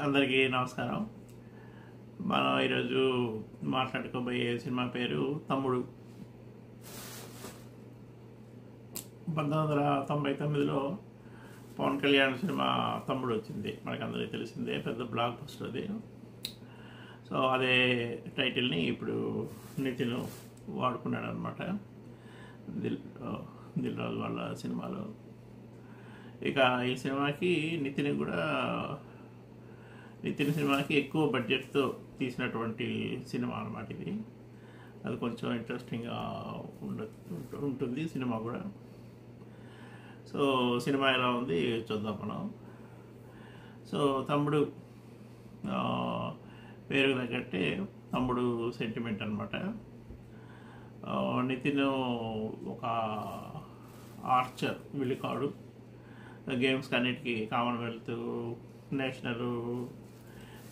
అందరికీ నమస్కారం. మనం ఈరోజు మాట్లాడుకోబోయే సినిమా పేరు తమ్ముడు. 1999లో పవన్ కళ్యాణ్ సినిమా తమ్ముడు వచ్చింది. మనకందరికీ తెలిసిందే, పెద్ద బ్లాక్ బస్టర్ అది. సో అదే టైటిల్ని ఇప్పుడు నితిన్ వాడుకున్నాడు అనమాట దిల్ రాజు వాళ్ళ సినిమాలో. ఇక ఈ సినిమాకి నితిన్ సినిమాకి ఎక్కువ బడ్జెట్తో తీసినటువంటి సినిమా అన్నమాట ఇది. అది కొంచెం ఇంట్రెస్టింగ్గా ఉంటుంది సినిమా కూడా. సో సినిమా ఎలా ఉంది చూద్దాం మనం. సో తమ్ముడు పేరు తగ్గట్టే తమ్ముడు సెంటిమెంట్ అనమాట. నితిన్ ఒక ఆర్చర్, విలుకాడు. గేమ్స్కి అన్నిటికీ కామన్వెల్త్, నేషనల్,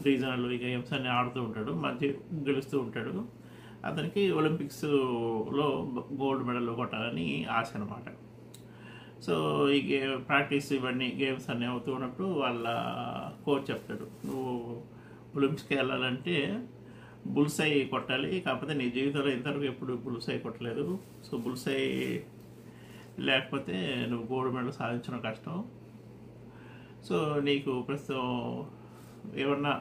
రీజనల్ ఈ గేమ్స్ అన్నీ ఆడుతూ ఉంటాడు, మంచి గెలుస్తూ ఉంటాడు. అతనికి ఒలింపిక్స్లో గోల్డ్ మెడల్ కొట్టాలని ఆశ అనమాట. సో ఈ ప్రాక్టీస్ ఇవన్నీ గేమ్స్ అన్నీ అవుతూ ఉన్నప్పుడు వాళ్ళ కోచ్ చెప్తాడు, నువ్వు ఒలింపిక్స్కి వెళ్ళాలంటే బుల్సై కొట్టాలి, కాకపోతే నీ జీవితంలో ఇంతవరకు ఎప్పుడు బుల్సై కొట్టలేదు. సో బుల్సై లేకపోతే నువ్వు గోల్డ్ మెడల్ సాధించడం కష్టం. సో నీకు ప్రస్తుతం ఏమన్నా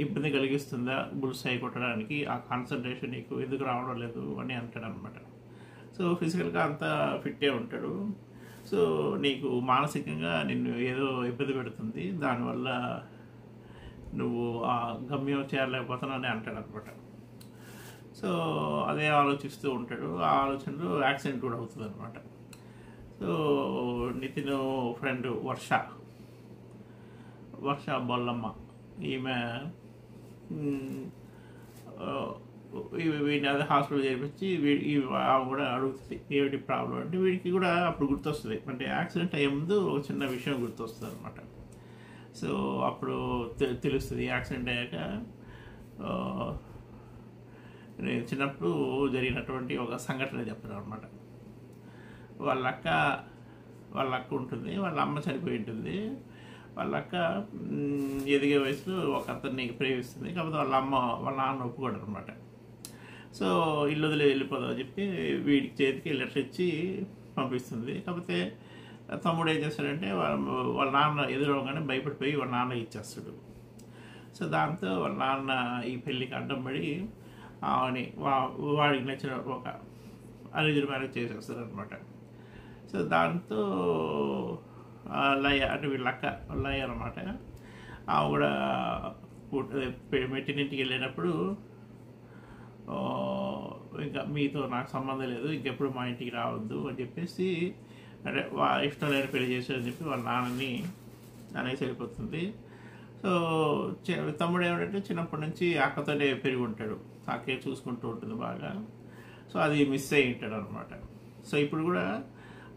ఇబ్బంది కలిగిస్తుందా బుల్సై కొట్టడానికి, ఆ కాన్సన్ట్రేషన్ నీకు ఎందుకు రావడం లేదు అని అంటాడు అనమాట. సో ఫిజికల్గా అంతా ఫిట్టే ఉంటాడు. సో నీకు మానసికంగా నిన్ను ఏదో ఇబ్బంది పెడుతుంది, దానివల్ల నువ్వు ఆ గమ్యం చేరలేకపోతున్నావు అని అంటాడు అనమాట. సో అదే ఆలోచిస్తూ ఉంటాడు. ఆ ఆలోచనలో యాక్సిడెంట్ కూడా అవుతుంది అనమాట. సో నితిన్ ఫ్రెండ్ వర్ష బొల్లమ్మ, ఈమె వీడిని అదే హాస్పిటల్ చేర్పించి ఆమె కూడా అడుగుతుంది ఏమిటి ప్రాబ్లం అంటే. వీడికి కూడా అప్పుడు గుర్తొస్తుంది, అంటే యాక్సిడెంట్ అయ్యే ముందు ఒక చిన్న విషయం గుర్తొస్తుంది అనమాట. సో అప్పుడు తెలుస్తుంది యాక్సిడెంట్ అయ్యాక చిన్నప్పుడు జరిగినటువంటి ఒక సంఘటన చెప్తారు అనమాట. వాళ్ళ అక్క ఉంటుంది, వాళ్ళ అమ్మ చనిపోయి ఉంటుంది. వాళ్ళ అక్క ఎదిగే వయసులో ఒక అతన్ని ప్రేమిస్తుంది, కాకపోతే వాళ్ళ నాన్న ఒప్పుకోడు అనమాట. సో ఇల్లు వదిలి వెళ్ళిపోదాం అని చెప్పి వీడికి చేతికి లెటర్ ఇచ్చి పంపిస్తుంది. కాకపోతే తమ్ముడు ఏం చేస్తాడంటే వాళ్ళ నాన్న ఎదురవగానే భయపడిపోయి వాళ్ళ నాన్న ఇచ్చేస్తాడు. సో దాంతో వాళ్ళ నాన్న ఈ పెళ్ళికి అడ్డం పడి ఆమెని వాడికి నచ్చిన ఒక అరేంజ్డ్ మ్యారేజ్ చేసేస్తారు అనమాట. సో దాంతో లయ అంటే వీళ్ళక్క లయ అనమాట. ఆమె కూడా మెట్టినింటికి వెళ్ళేటప్పుడు ఇంకా మీతో నాకు సంబంధం లేదు, ఇంకెప్పుడు మా ఇంటికి రావద్దు అని చెప్పేసి, అంటే ఇష్టం లేని పెళ్లి చేశారని చెప్పి వాళ్ళ నాన్నని అనేసి వెళ్ళిపోతుంది. సో తమ్ముడు ఏమిటంటే చిన్నప్పటి నుంచి అక్కతోనే పెరిగి ఉంటాడు, అక్కే చూసుకుంటూ ఉంటుంది బాగా. సో అది మిస్ అయ్యి ఉంటాడు అనమాట. సో ఇప్పుడు కూడా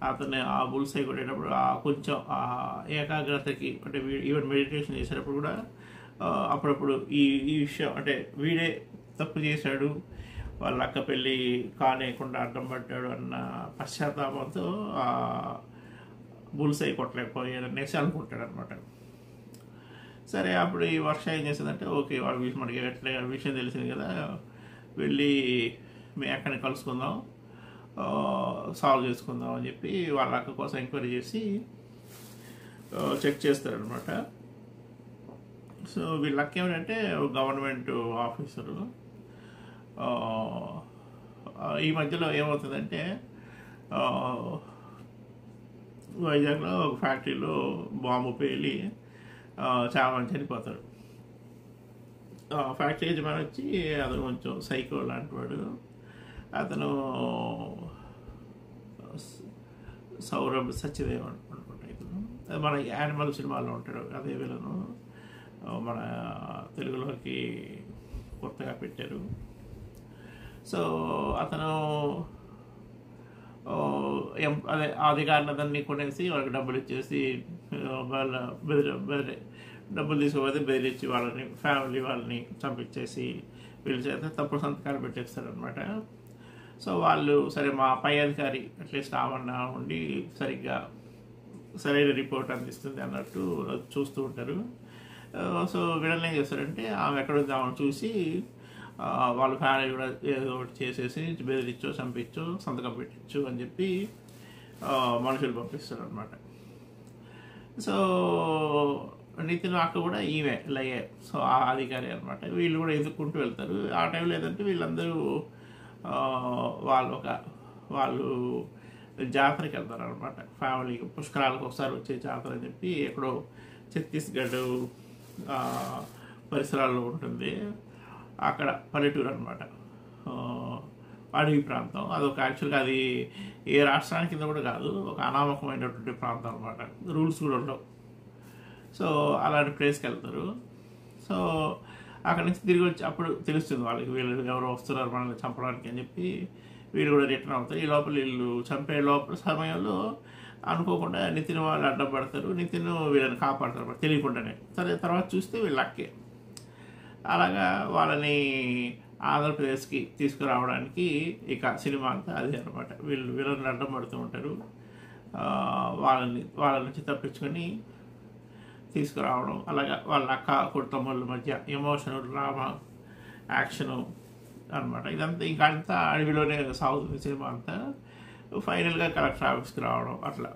అతన్ని ఆ బుల్సై కొట్టేటప్పుడు కొంచెం ఏకాగ్రతకి, అంటే ఈవెన్ మెడిటేషన్ చేసేటప్పుడు కూడా అప్పుడప్పుడు ఈ విషయం, అంటే వీడే తప్పు చేశాడు, వాళ్ళ అక్క పెళ్ళి కానేయకుండా అడ్డం పడ్డాడు అన్న పశ్చాత్తాపంతో బుల్సై కొట్టలేకపోయాడు అనేసి అనుకుంటాడు అనమాట. సరే అప్పుడు ఈ వర్ష ఏం చేసిందంటే, ఓకే వాళ్ళ మనకి ఎట్లా విషయం తెలిసింది కదా, వెళ్ళి మీ అక్కని కలుసుకుందాం, సాల్వ్ చేసుకుందాం అని చెప్పి వాళ్ళ అక్క కోసం ఎంక్వైరీ చేసి చెక్ చేస్తారనమాట. సో వీళ్ళ అక్క ఏమిటంటే గవర్నమెంట్ ఆఫీసరు. ఈ మధ్యలో ఏమవుతుందంటే వైజాగ్లో ఒక ఫ్యాక్టరీలో బాంబు పేలి చాలా మంది చనిపోతారు. ఫ్యాక్టరీ యజమాని వచ్చి అతను కొంచెం సైకో లాంటి వాడు. అతను సౌరభ్ సత్యదేవ్ అనుకుంటా, ఇతను మన యానిమల్ సినిమాలో ఉంటాడు, అదే విలను మన తెలుగులోకి కొత్తగా పెట్టారు. సో అతను అదే అధికారులందరినీ కొనేసి వాళ్ళకి డబ్బులు ఇచ్చేసి వాళ్ళ డబ్బులు తీసుకోకపోతే బెదిరించి వాళ్ళని, ఫ్యామిలీ వాళ్ళని చంపించేసి వీళ్ళ చేత తప్పుడు సంతకాలు పెట్టేస్తారనమాట. సో వాళ్ళు సరే మా పై అధికారి అట్లీస్ట్ ఆమన్నా ఉండి సరిగ్గా సరైన రిపోర్ట్ అందిస్తుంది అన్నట్టు చూస్తూ ఉంటారు. సో వీళ్ళని ఏం చేస్తారంటే ఆమె ఎక్కడుంది ఆమెను చూసి వాళ్ళ ఫ్యామిలీ కూడా ఏదో ఒకటి చేసేసి బెదిరించో చంపించో సంతకం పెట్టించు అని చెప్పి మనుషులు పంపిస్తారు అనమాట. సో నితిన్ అక్క కూడా ఈమె లయ, సో ఆ అధికారి అనమాట. వీళ్ళు కూడా ఎదుర్కొంటూ వెళ్తారు. ఆ టైంలో ఏదంటే వీళ్ళందరూ వాళ్ళు జాతరకి వెళ్తారు అనమాట. ఫ్యామిలీ పుష్కరాలకు ఒకసారి వచ్చే జాతర అని చెప్పి ఎక్కడో ఛత్తీస్గఢ్ పరిసరాల్లో ఉంటుంది. అక్కడ పల్లెటూరు అనమాట, అడవి ప్రాంతం. అదొక యాక్చువల్గా అది ఏ రాష్ట్రానికి కింద కూడా కాదు, ఒక అనామకమైనటువంటి ప్రాంతం అనమాట. రూల్స్ కూడా ఉండవు. సో అలాంటి ప్లేస్కి వెళ్తారు. సో అక్కడి నుంచి తిరిగి వచ్చి అప్పుడు తెలుస్తుంది వాళ్ళకి వీళ్ళు ఎవరో వస్తున్నారు మనల్ని చంపడానికి అని చెప్పి వీళ్ళు కూడా రిటర్న్ అవుతారు. ఈ లోపల వీళ్ళు చంపే సమయంలో అనుకోకుండా నితిన్ వాళ్ళు అడ్డం పడతారు. నితిన్ వీళ్ళని కాపాడతారు తెలియకుండానే. సరే తర్వాత చూస్తే వీళ్ళు అక్కే. అలాగా వాళ్ళని ఆంధ్రప్రదేశ్కి తీసుకురావడానికి ఇక సినిమా అంతా అదే అనమాట. వీళ్ళని అడ్డం పడుతూ ఉంటారు. వాళ్ళ నుంచి తప్పించుకొని తీసుకురావడం, అలాగా వాళ్ళ అక్క కుటుంబాల మధ్య ఎమోషనల్ డ్రామా యాక్షను అనమాట. ఇదంతా ఇంకా అంతా అడవిలోనే సాగుతుంది సినిమా అంతా. ఫైనల్గా కలెక్టర్ ఆఫీస్కి రావడం అట్లా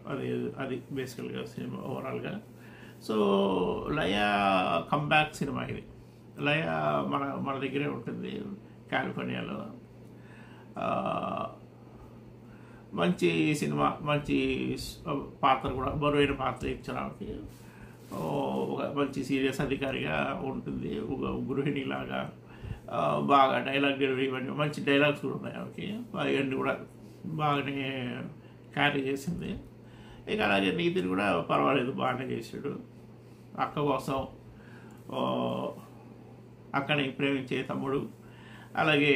అది బేసికల్గా సినిమా ఓవరాల్గా. సో లయ కంబ్యాక్ సినిమా ఇది. లయ మన దగ్గరే ఉంటుంది కాలిఫోర్నియాలో. మంచి సినిమా, మంచి పాత్ర కూడా, బరువైన పాత్ర ఇచ్చారు ఆమెకి. ఒక మంచి సీరియస్ అధికారిగా ఉంటుంది, ఒక గృహిణిలాగా. బాగా డైలాగ్ డెలివరీ ఇవన్నీ మంచి డైలాగ్స్ కూడా ఉన్నాయి ఆమెకి. అవన్నీ కూడా బాగానే క్యారీ చేసింది. ఇక అలాగే నితిన్ కూడా పర్వాలేదు, బాగానే చేశాడు. అక్క కోసం అక్కని ప్రేమించే తమ్ముడు, అలాగే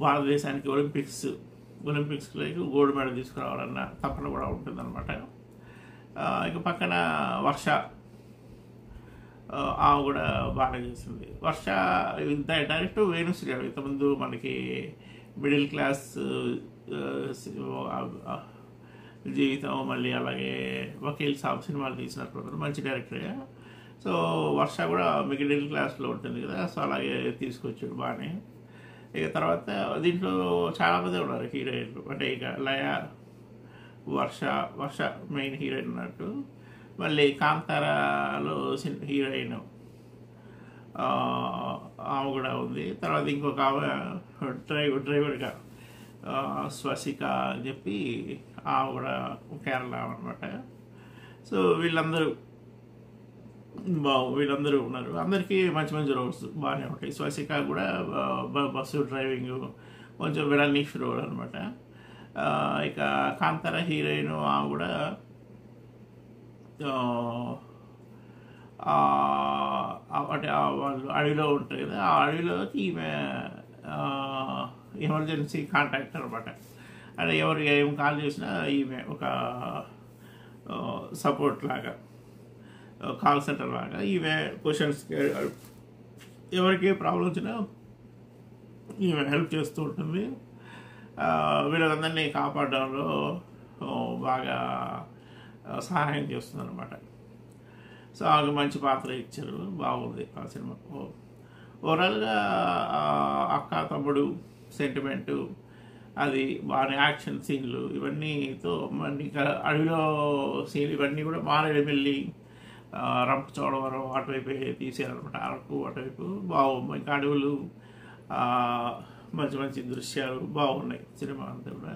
భారతదేశానికి ఒలింపిక్స్లో గోల్డ్ మెడల్ తీసుకురావాలన్న తపన కూడా ఉంటుందన్నమాట. ఇక పక్కన వర్ష, ఆమె కూడా బాగా చేసింది. వర్ష డైరెక్ట్ వేణుశ్రీ. ఇంతకుముందు మనకి మిడిల్ క్లాస్ జీవితం, మళ్ళీ అలాగే వకీల్ సాబ్ సినిమాలు తీసినట్టు మంచి డైరెక్టర్గా. సో వర్ష కూడా మిడిల్ క్లాస్లో ఉంటుంది కదా, సో అలాగే తీసుకొచ్చాడు బాగానే. ఇక తర్వాత దీంట్లో చాలామంది ఉన్నారు హీరోయిన్లు. అంటే ఇక లయ, వర్ష మెయిన్ హీరోయిన్ ఉన్నట్టు. మళ్ళీ కాంతారాలో హీరోయిన్ ఆమె కూడా ఉంది. తర్వాత ఇంకొక ఆమె డ్రైవర్గా స్వసిక అని చెప్పి ఆమె కూడా కేరళ అనమాట. సో వీళ్ళందరూ ఉన్నారు. అందరికీ మంచి మంచి రోల్స్ బాగానే ఉంటాయి. స్వసిక కూడా బస్సు డ్రైవింగ్ కొంచెం విడనీష్ రోల్ అనమాట. ఇక కాంతార హీరోయిన్ ఆమె కూడా అంటే వాళ్ళు అడవిలో ఉంటారు కదా, ఆ అడవిలోకి ఈమె ఎమర్జెన్సీ కాంటాక్ట్ అనమాట. అంటే ఎవరు ఏం కాల్ చేసినా ఈమె ఒక సపోర్ట్ లాగా, కాల్ సెంటర్ లాగా ఈమె క్వశ్చన్స్ ఎవరికి ప్రాబ్లం వచ్చినా ఈమె హెల్ప్ చేస్తూ ఉంటుంది. వీళ్ళందరినీ కాపాడడంలో బాగా సహాయం చేస్తుంది అనమాట. సో ఆమె మంచి పాత్ర ఇచ్చారు, బాగుంది ఆ సినిమా. ఓవరాల్గా అక్క తమ్ముడు సెంటిమెంటు, అది బాగా యాక్షన్ సీన్లు ఇవన్నీతో మళ్ళీ అడవిలో సీన్లు ఇవన్నీ కూడా మారేడుమిల్లి, రంపచోడవరం అటువైపు తీసారనమాట. అరకు అటువైపు బాగుంది. ఇంకా అడవులు, మంచి మంచి దృశ్యాలు బాగున్నాయి సినిమా అంతా కూడా.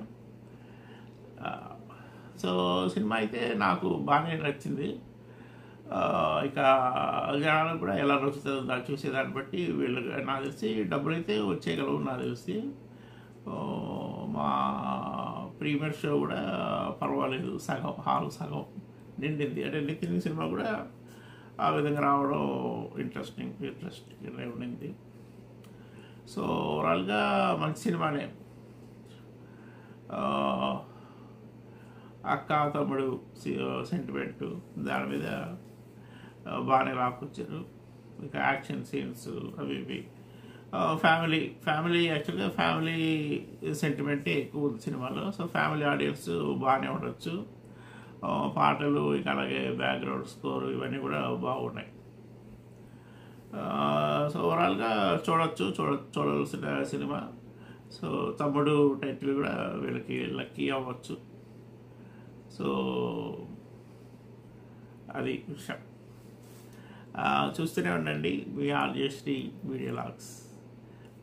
సో సినిమా అయితే నాకు బాగానే నచ్చింది. ఇక జనాలకు కూడా ఎలా నచ్చుతుందో చూసేదాన్ని బట్టి వీళ్ళు నాకు తెలిసి డబ్బులు అయితే వచ్చేయగలవు నాకు తెలిసి. మా ప్రీమియర్ షో కూడా పర్వాలేదు, హాల్ సగం నిండింది. అంటే నితిన్ సినిమా కూడా ఆ విధంగా రావడం ఇంట్రెస్టింగ్ ఉండింది. సో ఓవరాల్గా మంచి సినిమానే. అక్క తమ్ముడు సెంటిమెంట్ దాని మీద బాగానే రాకొచ్చారు. ఇక యాక్షన్ సీన్స్ అవి ఇవి, ఫ్యామిలీ యాక్చువల్గా ఫ్యామిలీ సెంటిమెంటే ఎక్కువ ఉంది సినిమాలో. సో ఫ్యామిలీ ఆడియన్స్ బాగానే ఉండొచ్చు. పాటలు ఇక అలాగే బ్యాక్గ్రౌండ్ స్కోర్ ఇవన్నీ కూడా బాగున్నాయి. సో ఓవరాల్గా చూడవలసిన సినిమా. సో తమ్ముడు టైటిల్ కూడా వీళ్ళకి లక్కీ అవ్వచ్చు. సో అది విషయం. చూస్తూనే ఉండండి మీ ఆర్జేశ్రీ వీడియో లాగ్స్.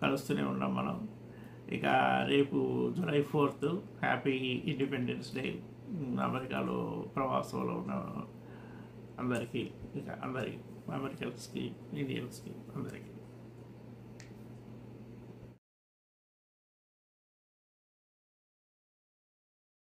కలుస్తూనే ఉన్నాం మనం. ఇక రేపు July 4th happy independence day. అమెరికాలో ప్రవాసంలో ఉన్న అందరికీ, ఇక అందరికీ, అమెరికన్స్కి, ఇండియన్స్కి, అందరికీ